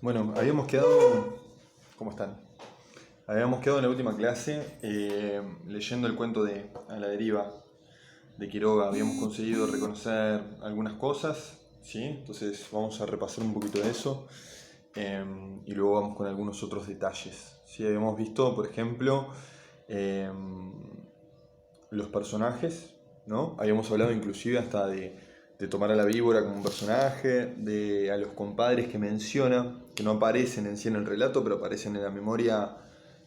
Bueno, habíamos quedado. ¿Cómo están? Habíamos quedado en la última clase leyendo el cuento de A la deriva de Quiroga. Habíamos conseguido reconocer algunas cosas, ¿sí? Entonces vamos a repasar un poquito de eso eh, y luego vamos con algunos otros detalles. ¿Sí? Habíamos visto, por ejemplo, eh, los personajes, ¿no? Habíamos hablado inclusive hasta de tomar a la víbora como un personaje, de a los compadres que menciona, que no aparecen en sí en el relato, pero aparecen en la memoria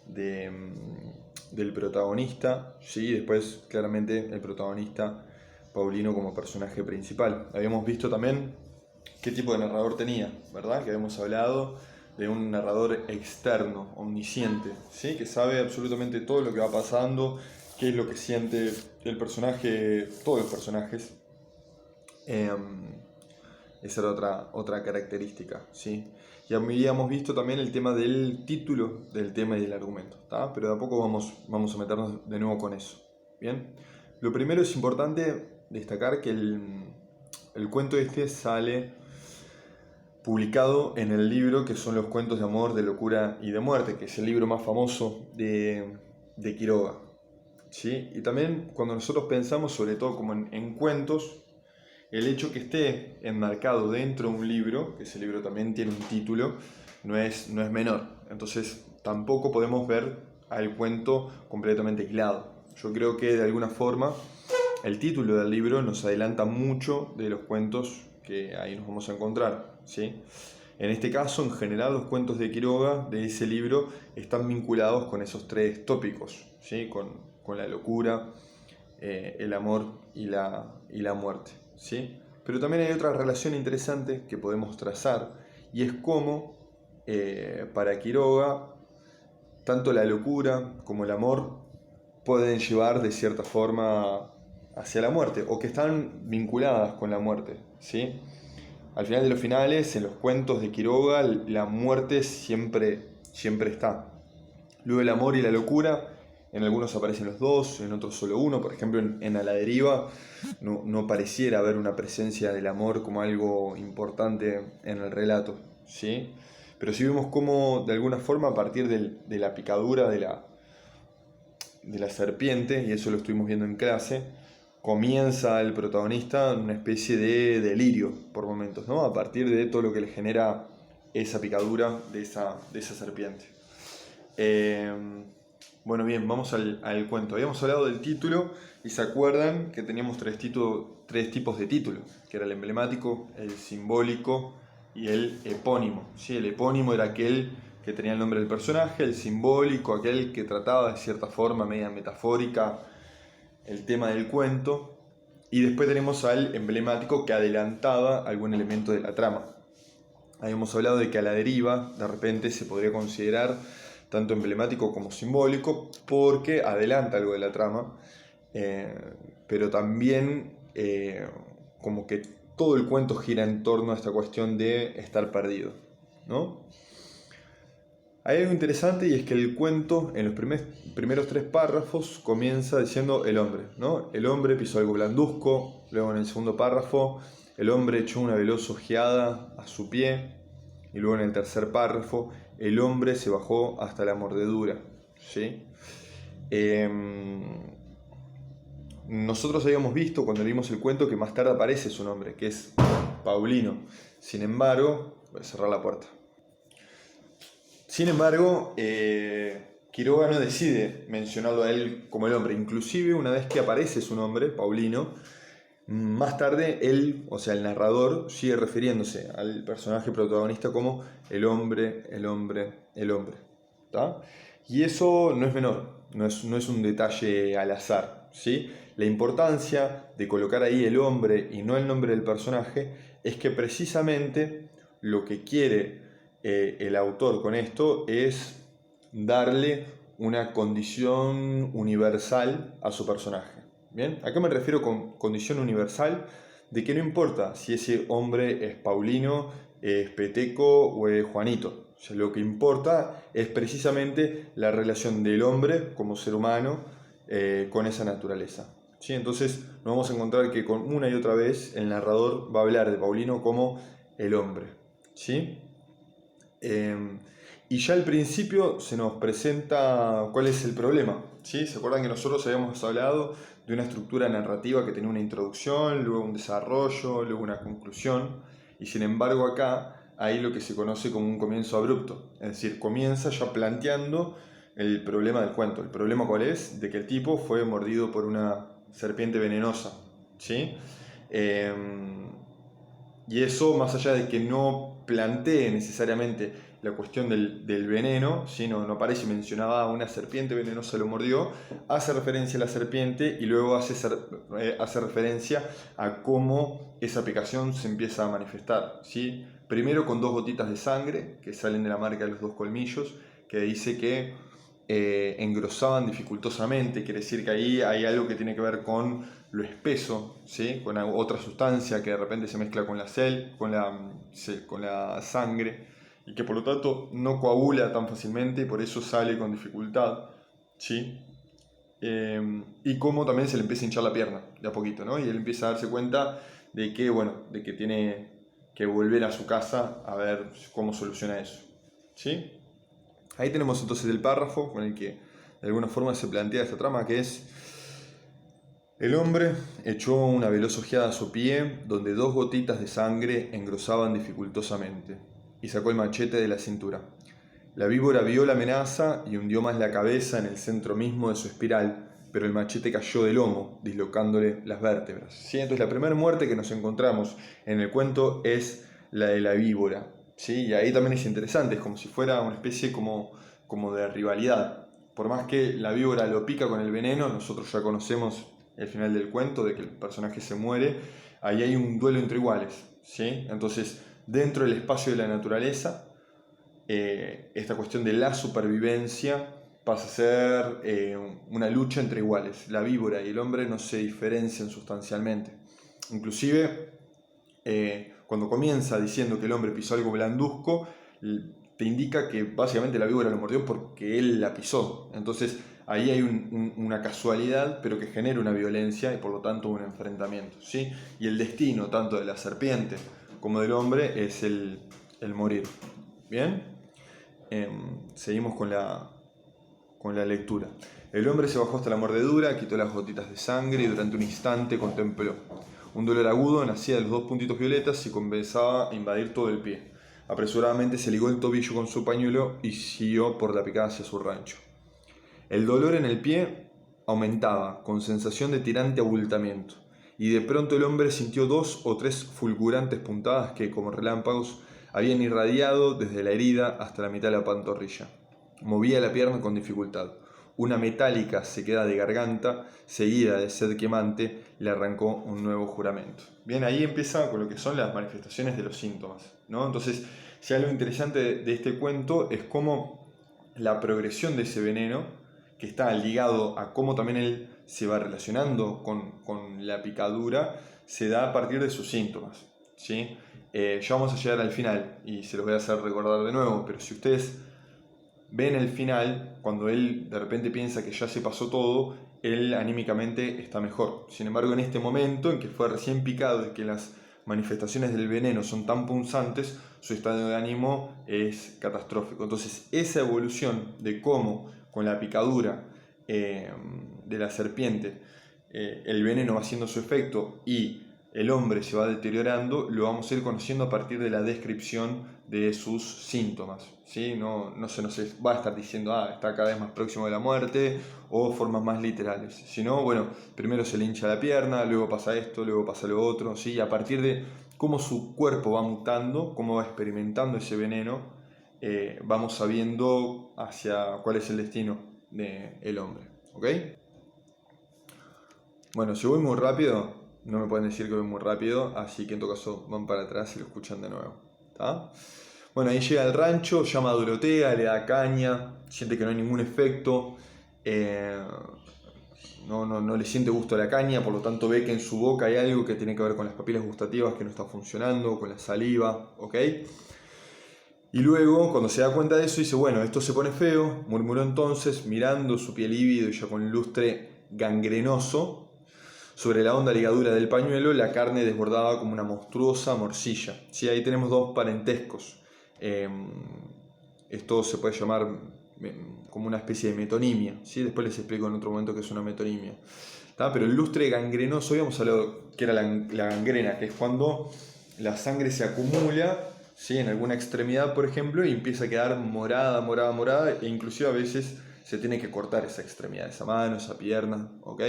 del protagonista, ¿sí? Después claramente el protagonista Paulino como personaje principal. Habíamos visto también qué tipo de narrador tenía, ¿verdad? Que habíamos hablado de un narrador externo, omnisciente, ¿sí? Que sabe absolutamente todo lo que va pasando, qué es lo que siente el personaje, todos los personajes. Esa era otra característica, ¿sí? Y habíamos visto también el tema del título del tema y del argumento, ¿tá? Pero de a poco vamos a meternos de nuevo con eso, ¿bien? Lo primero es importante destacar que el cuento este sale publicado en el libro que son los cuentos de amor, de locura y de muerte, que es el libro más famoso de Quiroga, ¿sí? Y también cuando nosotros pensamos sobre todo como en cuentos, el hecho que esté enmarcado dentro de un libro, que ese libro también tiene un título, no es menor. Entonces tampoco podemos ver al cuento completamente aislado. Yo creo que de alguna forma el título del libro nos adelanta mucho de los cuentos que ahí nos vamos a encontrar, ¿sí? En este caso, en general, los cuentos de Quiroga, de ese libro, están vinculados con esos tres tópicos, ¿sí? Con la locura, el amor y la muerte, ¿sí? Pero también hay otra relación interesante que podemos trazar, y es cómo para Quiroga tanto la locura como el amor pueden llevar de cierta forma hacia la muerte, o que están vinculadas con la muerte, ¿sí? Al final de los finales, en los cuentos de Quiroga, la muerte siempre está. Luego el amor y la locura, en algunos aparecen los dos, en otros solo uno. Por ejemplo, en A la deriva no pareciera haber una presencia del amor como algo importante en el relato, ¿sí? Pero sí vemos cómo, de alguna forma, a partir de la picadura de la serpiente, y eso lo estuvimos viendo en clase, comienza el protagonista en una especie de delirio por momentos, ¿no? A partir de todo lo que le genera esa picadura de esa serpiente. Eh, bueno, bien, vamos al cuento. Habíamos hablado del título y se acuerdan que teníamos tres tipos de título, que era el emblemático, el simbólico y el epónimo. ¿Sí? El epónimo era aquel que tenía el nombre del personaje, el simbólico, aquel que trataba de cierta forma, media metafórica, el tema del cuento, y después tenemos al emblemático que adelantaba algún elemento de la trama. Habíamos hablado de que a la deriva de repente se podría considerar tanto emblemático como simbólico porque adelanta algo de la trama, eh, pero también como que todo el cuento gira en torno a esta cuestión de estar perdido, ¿no? Hay algo interesante y es que el cuento en los primeros tres párrafos comienza diciendo el hombre, ¿no? El hombre pisó algo blanduzco, luego en el segundo párrafo el hombre echó una veloz ojeada a su pie y luego en el tercer párrafo el hombre se bajó hasta la mordedura, ¿sí? Nosotros habíamos visto cuando leímos el cuento que más tarde aparece su nombre, que es Paulino. Sin embargo, voy a cerrar la puerta. Sin embargo, Quiroga no decide mencionarlo a él como el hombre. Inclusive una vez que aparece su nombre, Paulino, más tarde él, o sea el narrador, sigue refiriéndose al personaje protagonista como el hombre, el hombre, el hombre. ¿Tá? Y eso no es menor, no es un detalle al azar, ¿sí? La importancia de colocar ahí el hombre y no el nombre del personaje es que precisamente lo que quiere el autor con esto es darle una condición universal a su personaje. ¿Bien? ¿A qué me refiero con condición universal? De que no importa si ese hombre es Paulino, es Peteco o es Juanito. O sea, lo que importa es precisamente la relación del hombre como ser humano con esa naturaleza. ¿Sí? Entonces nos vamos a encontrar que con una y otra vez el narrador va a hablar de Paulino como el hombre. ¿Sí? Y ya al principio se nos presenta cuál es el problema, ¿sí? ¿Se acuerdan que nosotros habíamos hablado de una estructura narrativa que tenía una introducción, luego un desarrollo, luego una conclusión? Y sin embargo acá hay lo que se conoce como un comienzo abrupto, es decir, comienza ya planteando el problema del cuento. ¿El problema cuál es? De que el tipo fue mordido por una serpiente venenosa, ¿sí? Y eso, más allá de que no plantee necesariamente la cuestión del veneno, sino no aparece mencionaba una serpiente venenosa lo mordió, hace referencia a la serpiente y luego hace referencia a cómo esa picación se empieza a manifestar, ¿sí? Primero con 2 gotitas de sangre que salen de la marca de los 2 colmillos, que dice que engrosaban dificultosamente, quiere decir que ahí hay algo que tiene que ver con lo espeso, ¿sí? Con otra sustancia que de repente se mezcla con con la sangre y que por lo tanto no coagula tan fácilmente y por eso sale con dificultad, ¿sí? Y cómo también se le empieza a hinchar la pierna de a poquito, ¿no? Y él empieza a darse cuenta de que, bueno, de que tiene que volver a su casa a ver cómo soluciona eso, ¿sí? Ahí tenemos entonces el párrafo con el que de alguna forma se plantea esta trama, que es: el hombre echó una veloz ojeada a su pie, donde 2 gotitas de sangre engrosaban dificultosamente, y sacó el machete de la cintura. La víbora vio la amenaza y hundió más la cabeza en el centro mismo de su espiral, pero el machete cayó del lomo, dislocándole las vértebras. ¿Sí? Entonces la primera muerte que nos encontramos en el cuento es la de la víbora. ¿Sí? Y ahí también es interesante, es como si fuera una especie como de rivalidad. Por más que la víbora lo pica con el veneno, nosotros ya conocemos el final del cuento, de que el personaje se muere, ahí hay un duelo entre iguales. ¿Sí? Entonces, dentro del espacio de la naturaleza, esta cuestión de la supervivencia pasa a ser una lucha entre iguales. La víbora y el hombre no se diferencian sustancialmente. Inclusive, cuando comienza diciendo que el hombre pisó algo blanduzco, te indica que básicamente la víbora lo mordió porque él la pisó. Entonces ahí hay una casualidad, pero que genera una violencia y por lo tanto un enfrentamiento, ¿sí? Y el destino tanto de la serpiente como del hombre es el morir. ¿Bien? Seguimos con la lectura. El hombre se bajó hasta la mordedura, quitó las gotitas de sangre y durante un instante contempló. Un dolor agudo nacía de los 2 puntitos violetas y comenzaba a invadir todo el pie. Apresuradamente se ligó el tobillo con su pañuelo y siguió por la picada hacia su rancho. El dolor en el pie aumentaba, con sensación de tirante abultamiento, y de pronto el hombre sintió 2 o 3 fulgurantes puntadas que, como relámpagos, habían irradiado desde la herida hasta la mitad de la pantorrilla. Movía la pierna con dificultad. Una metálica sequedad de garganta, seguida de sed quemante, le arrancó un nuevo juramento. Bien, ahí empieza con lo que son las manifestaciones de los síntomas, ¿no? Entonces, si algo interesante de este cuento es cómo la progresión de ese veneno, que está ligado a cómo también él se va relacionando con la picadura, se da a partir de sus síntomas, ¿sí? Ya vamos a llegar al final y se los voy a hacer recordar de nuevo, pero si ustedes ven el final, cuando él de repente piensa que ya se pasó todo, él anímicamente está mejor. Sin embargo, en este momento en que fue recién picado y que las manifestaciones del veneno son tan punzantes, su estado de ánimo es catastrófico. Entonces, esa evolución de cómo con la picadura de la serpiente el veneno va haciendo su efecto y el hombre se va deteriorando, lo vamos a ir conociendo a partir de la descripción de sus síntomas, ¿sí? No se nos va a estar diciendo, está cada vez más próximo de la muerte, o formas más literales, sino, bueno, primero se le hincha la pierna, luego pasa esto, luego pasa lo otro, ¿sí? Y a partir de cómo su cuerpo va mutando, cómo va experimentando ese veneno, vamos sabiendo hacia cuál es el destino del hombre, ¿ok? Bueno, si voy muy rápido, no me pueden decir que voy muy rápido, así que en todo caso van para atrás y lo escuchan de nuevo. ¿Tá? Bueno, ahí llega al rancho, llama a Dorotea, le da caña, siente que no hay ningún efecto, no le siente gusto a la caña, por lo tanto ve que en su boca hay algo que tiene que ver con las papilas gustativas que no está funcionando, con la saliva, ¿ok? Y luego, cuando se da cuenta de eso, dice, bueno, esto se pone feo, murmuró entonces, mirando su piel lívido y ya con lustre gangrenoso. Sobre la honda ligadura del pañuelo, la carne desbordaba como una monstruosa morcilla. ¿Sí? Ahí tenemos 2 parentescos. Esto se puede llamar como una especie de metonimia, ¿sí? Después les explico en otro momento qué es una metonimia. ¿Tá? Pero el lustre gangrenoso, habíamos hablado que era la gangrena, que es cuando la sangre se acumula, ¿sí? En alguna extremidad, por ejemplo, y empieza a quedar morada, e inclusive a veces se tiene que cortar esa extremidad, esa mano, esa pierna, ¿ok?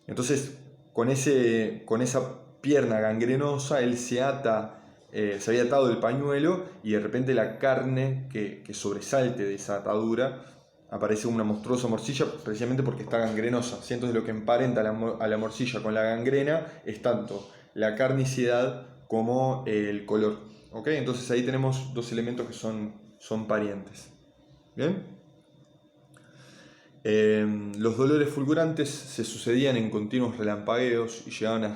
Entonces, con esa pierna gangrenosa, él se había atado el pañuelo y de repente la carne que sobresalte de esa atadura aparece una monstruosa morcilla precisamente porque está gangrenosa, ¿sí? Entonces lo que emparenta a la morcilla con la gangrena es tanto la carnicidad como el color, ¿ok? Entonces ahí tenemos dos elementos que son parientes. ¿Bien? Los dolores fulgurantes se sucedían en continuos relampagueos y llegaban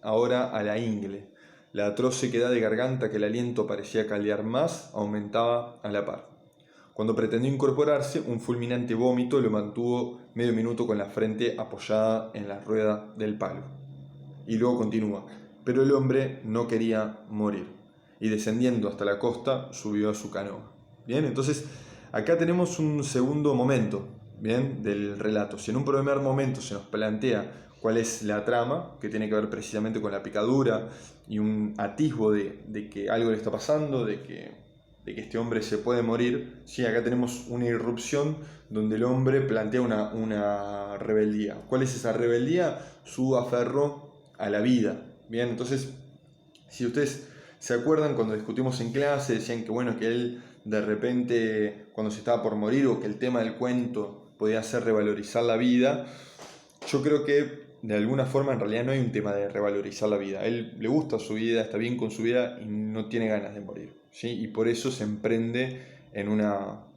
ahora a la ingle. La atroz sequedad de garganta que el aliento parecía caldear más aumentaba a la par. Cuando pretendió incorporarse, un fulminante vómito lo mantuvo medio minuto con la frente apoyada en la rueda del palo. Y luego continúa, pero el hombre no quería morir, y descendiendo hasta la costa subió a su canoa. Bien, entonces acá tenemos un segundo momento, bien, del relato. Si en un primer momento se nos plantea cuál es la trama, que tiene que ver precisamente con la picadura y un atisbo de que algo le está pasando, de que este hombre se puede morir, sí, acá tenemos una irrupción donde el hombre plantea una rebeldía. ¿Cuál es esa rebeldía? Su aferro a la vida. Bien, entonces, si ustedes se acuerdan cuando discutimos en clase, decían que bueno, que él de repente cuando se estaba por morir o que el tema del cuento podía hacer revalorizar la vida, yo creo que de alguna forma en realidad no hay un tema de revalorizar la vida. A él le gusta su vida, está bien con su vida y no tiene ganas de morir, ¿sí? Y por eso se emprende en una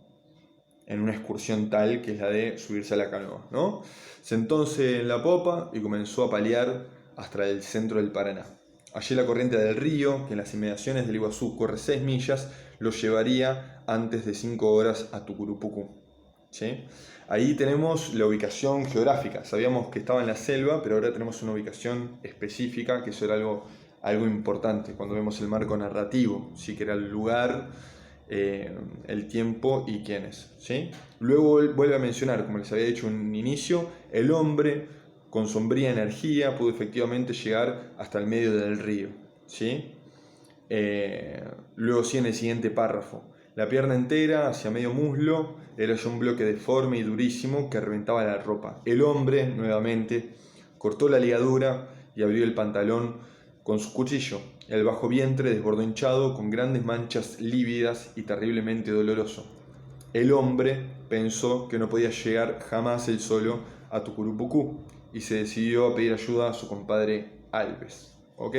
excursión tal que es la de subirse a la canoa, ¿no? Sentóse en la popa y comenzó a palear hasta el centro del Paraná. Allí la corriente del río, que en las inmediaciones del Iguazú corre 6 millas, lo llevaría antes de 5 horas a Tucurupucú, ¿sí? Ahí tenemos la ubicación geográfica. Sabíamos que estaba en la selva, pero ahora tenemos una ubicación específica, que eso era algo importante cuando vemos el marco narrativo, ¿sí? Que era el lugar, el tiempo y quiénes, ¿sí? Luego vuelve a mencionar, como les había dicho en un inicio, el hombre con sombría energía pudo efectivamente llegar hasta el medio del río, ¿sí? Luego sí, en el siguiente párrafo, la pierna entera hacia medio muslo era ya un bloque deforme y durísimo que reventaba la ropa. El hombre, nuevamente, cortó la ligadura y abrió el pantalón con su cuchillo. El bajo vientre desbordó hinchado con grandes manchas lívidas y terriblemente doloroso. El hombre pensó que no podía llegar jamás él solo a Tucurupucú y se decidió a pedir ayuda a su compadre Alves. ¿Ok?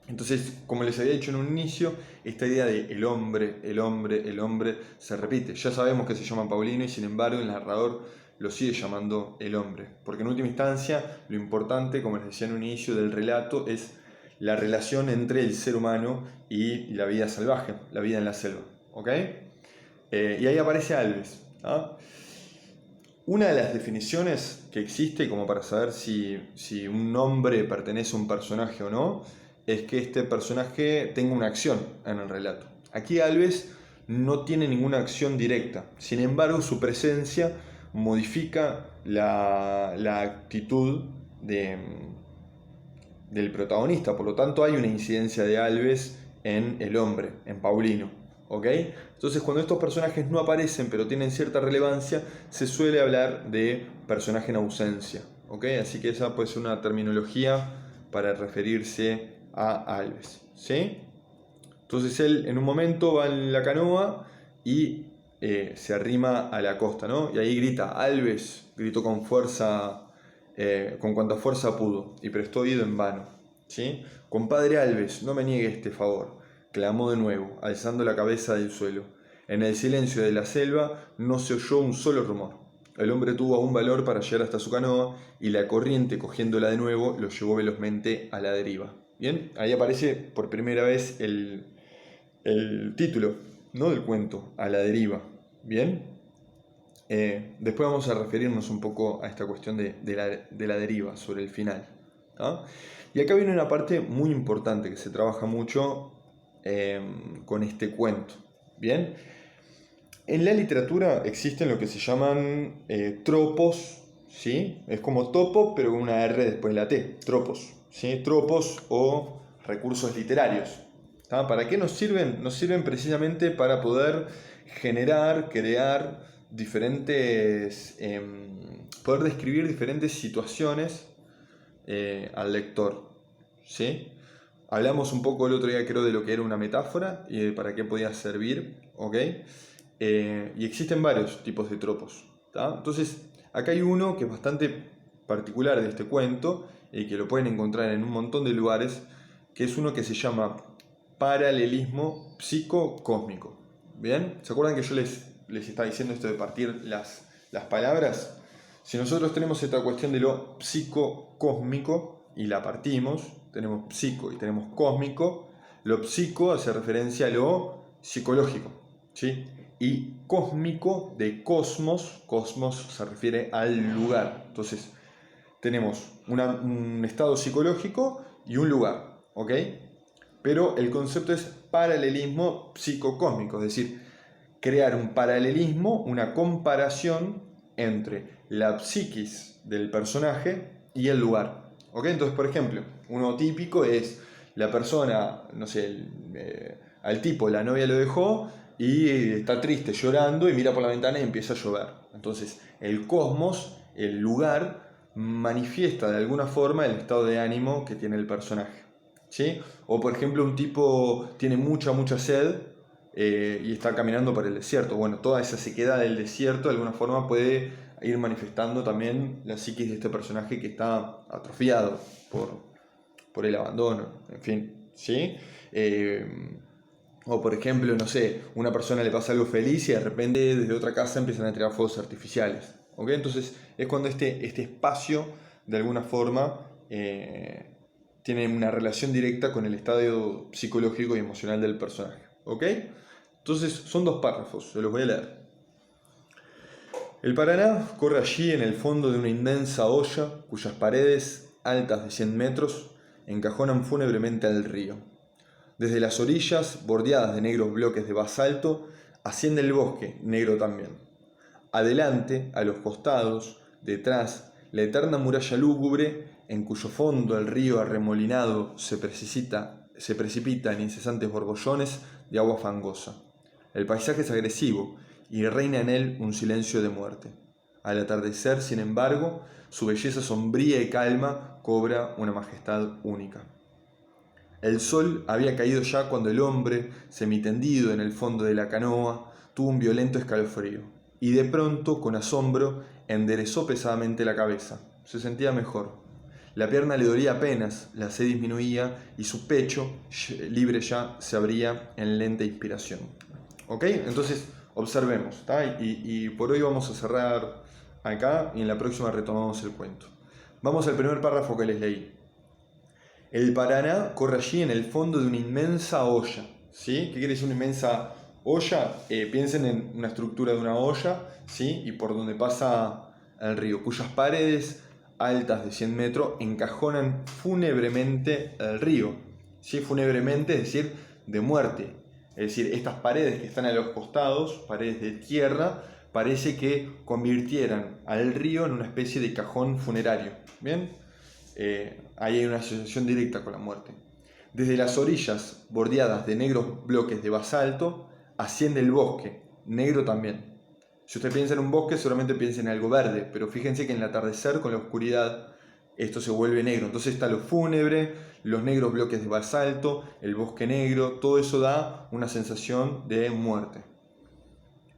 Entonces, como les había dicho en un inicio, esta idea de el hombre se repite. Ya sabemos que se llama Paulino y sin embargo el narrador lo sigue llamando el hombre. Porque en última instancia, lo importante, como les decía en un inicio del relato, es la relación entre el ser humano y la vida salvaje, la vida en la selva. ¿Ok? Y ahí aparece Alves. ¿Ah? Una de las definiciones que existe como para saber si un nombre pertenece a un personaje o no, es que este personaje tenga una acción en el relato. Aquí Alves no tiene ninguna acción directa, sin embargo su presencia modifica la actitud del protagonista, por lo tanto hay una incidencia de Alves en el hombre, en Paulino. ¿Ok? Entonces cuando estos personajes no aparecen pero tienen cierta relevancia, se suele hablar de personaje en ausencia. ¿Ok? Así que esa puede ser una terminología para referirse a Alves. ¿Sí? Entonces él en un momento va en la canoa y se arrima a la costa, ¿no? Y ahí grita, Alves, gritó con fuerza, con cuanta fuerza pudo, y prestó oído en vano. ¿Sí? Compadre Alves, no me niegue este favor, clamó de nuevo, alzando la cabeza del suelo. En el silencio de la selva no se oyó un solo rumor. El hombre tuvo aún valor para llegar hasta su canoa y la corriente, cogiéndola de nuevo, lo llevó velozmente a la deriva. Bien, ahí aparece por primera vez el título, ¿no? Del cuento, A la deriva. Bien, después vamos a referirnos un poco a esta cuestión de la deriva, sobre el final. ¿Ah? Y acá viene una parte muy importante que se trabaja mucho con este cuento. Bien, En la literatura existen lo que se llaman tropos, ¿sí? Es como topo, pero con una R después de la T, tropos, ¿sí? Tropos o recursos literarios. ¿Tá? ¿Para qué nos sirven? Nos sirven precisamente para poder generar, crear diferentes, poder describir diferentes situaciones al lector, ¿sí? Hablamos un poco el otro día, creo, de lo que era una metáfora y de para qué podía servir, ¿ok? Y existen varios tipos de tropos, ¿tá? Entonces, acá hay uno que es bastante particular de este cuento y que lo pueden encontrar en un montón de lugares, que es uno que se llama paralelismo psicocósmico. ¿Bien? ¿Se acuerdan que yo les estaba diciendo esto de partir las palabras? Si nosotros tenemos esta cuestión de lo psicocósmico y la partimos, tenemos psico y tenemos cósmico, lo psico hace referencia a lo psicológico, ¿sí? Y cósmico de cosmos, cosmos se refiere al lugar. Entonces, tenemos un estado psicológico y un lugar, ¿ok? Pero el concepto es paralelismo psicocósmico, es decir, crear un paralelismo, una comparación entre la psiquis del personaje y el lugar. ¿Ok? Entonces, por ejemplo, uno típico es la persona, no sé, al tipo la novia lo dejó y está triste, llorando y mira por la ventana y empieza a llover. Entonces, el cosmos, el lugar, manifiesta de alguna forma el estado de ánimo que tiene el personaje. ¿Sí? O por ejemplo, un tipo tiene mucha sed y está caminando por el desierto. Bueno, toda esa sequedad del desierto de alguna forma puede ir manifestando también la psiquis de este personaje que está atrofiado por el abandono, en fin, ¿sí? O por ejemplo, no sé, una persona le pasa algo feliz y de repente desde otra casa empiezan a tirar fuegos artificiales, ¿ok? Entonces es cuando este espacio de alguna forma tiene una relación directa con el estado psicológico y emocional del personaje, ¿ok? Entonces son dos párrafos, se los voy a leer. El Paraná corre allí en el fondo de una inmensa olla cuyas paredes, altas de 100 metros, encajonan fúnebremente al río. Desde las orillas, bordeadas de negros bloques de basalto, asciende el bosque, negro también. Adelante, a los costados, detrás, la eterna muralla lúgubre, en cuyo fondo el río arremolinado se precipita en incesantes borbollones de agua fangosa. El paisaje es agresivo y reina en él un silencio de muerte. Al atardecer, sin embargo, su belleza sombría y calma cobra una majestad única. El sol había caído ya cuando el hombre, semitendido en el fondo de la canoa, tuvo un violento escalofrío, y de pronto, con asombro, enderezó pesadamente la cabeza. Se sentía mejor. La pierna le dolía apenas, la sed disminuía y su pecho, libre ya, se abría en lenta inspiración. ¿Ok? Entonces, observemos, ¿tá? Y por hoy vamos a cerrar acá y en la próxima retomamos el cuento. Vamos al primer párrafo que les leí. El Paraná corre allí en el fondo de una inmensa olla. ¿Sí? ¿Qué quiere decir una inmensa olla? Piensen en una estructura de una olla, ¿sí? Y por donde pasa el río, cuyas paredes altas de 100 metros encajonan fúnebremente el río. ¿Sí? Fúnebremente, es decir, de muerte. Es decir, estas paredes que están a los costados, paredes de tierra, parece que convirtieran al río en una especie de cajón funerario. ¿Bien? Ahí hay una asociación directa con la muerte. Desde las orillas, bordeadas de negros bloques de basalto, asciende el bosque, negro también. Si usted piensa en un bosque, seguramente piensa en algo verde, pero fíjense que en el atardecer, con la oscuridad, esto se vuelve negro. Entonces está lo fúnebre, los negros bloques de basalto, el bosque negro, todo eso da una sensación de muerte.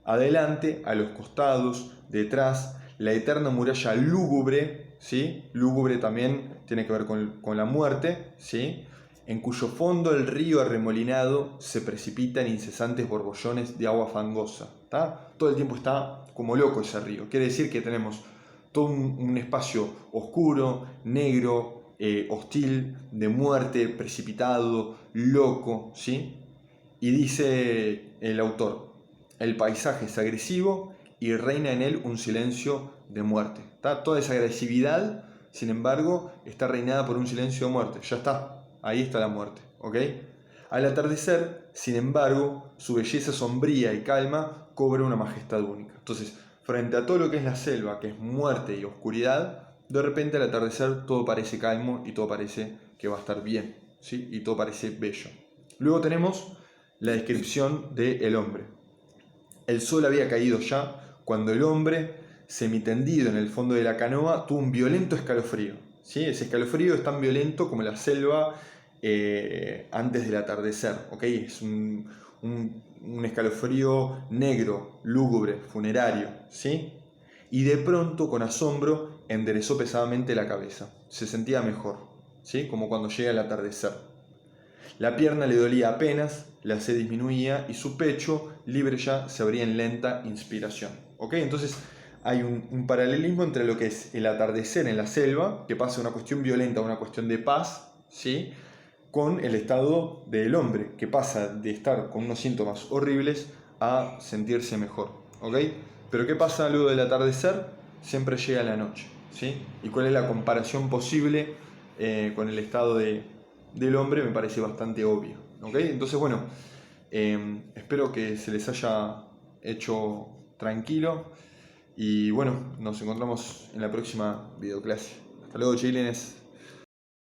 Adelante, a los costados, detrás, la eterna muralla lúgubre, ¿sí? Lúgubre también tiene que ver con la muerte, ¿sí? En cuyo fondo el río arremolinado se precipita en incesantes borbollones de agua fangosa. ¿Tá? Todo el tiempo está como loco ese río. Quiere decir que tenemos todo un espacio oscuro, negro, hostil, de muerte, precipitado, loco, ¿sí? Y dice el autor, el paisaje es agresivo y reina en él un silencio de muerte. ¿Tá? Toda esa agresividad, sin embargo, está reinada por un silencio de muerte. Ya está, ahí está la muerte. ¿Ok? Al atardecer, sin embargo, su belleza sombría y calma cobra una majestad única. Entonces, frente a todo lo que es la selva, que es muerte y oscuridad, de repente al atardecer todo parece calmo y todo parece que va a estar bien, ¿sí? Y todo parece bello. Luego tenemos la descripción del hombre. El sol había caído ya cuando el hombre, semitendido en el fondo de la canoa, tuvo un violento escalofrío. ¿Sí? Ese escalofrío es tan violento como la selva antes del atardecer. ¿Okay? Es un escalofrío negro, lúgubre, funerario. ¿Sí? Y de pronto, con asombro, enderezó pesadamente la cabeza. Se sentía mejor, ¿sí? Como cuando llega el atardecer. La pierna le dolía apenas, la sed disminuía y su pecho, libre ya, se abría en lenta inspiración. ¿Ok? Entonces hay un paralelismo entre lo que es el atardecer en la selva, que pasa de una cuestión violenta a una cuestión de paz, ¿sí? Con el estado del hombre, que pasa de estar con unos síntomas horribles a sentirse mejor. ¿Ok? Pero ¿qué pasa luego del atardecer? Siempre llega la noche. ¿Sí? ¿Y cuál es la comparación posible con el estado del hombre? Me parece bastante obvio. ¿Ok? Entonces, bueno, espero que se les haya hecho tranquilo. Y bueno, nos encontramos en la próxima videoclase. Hasta luego, chilines.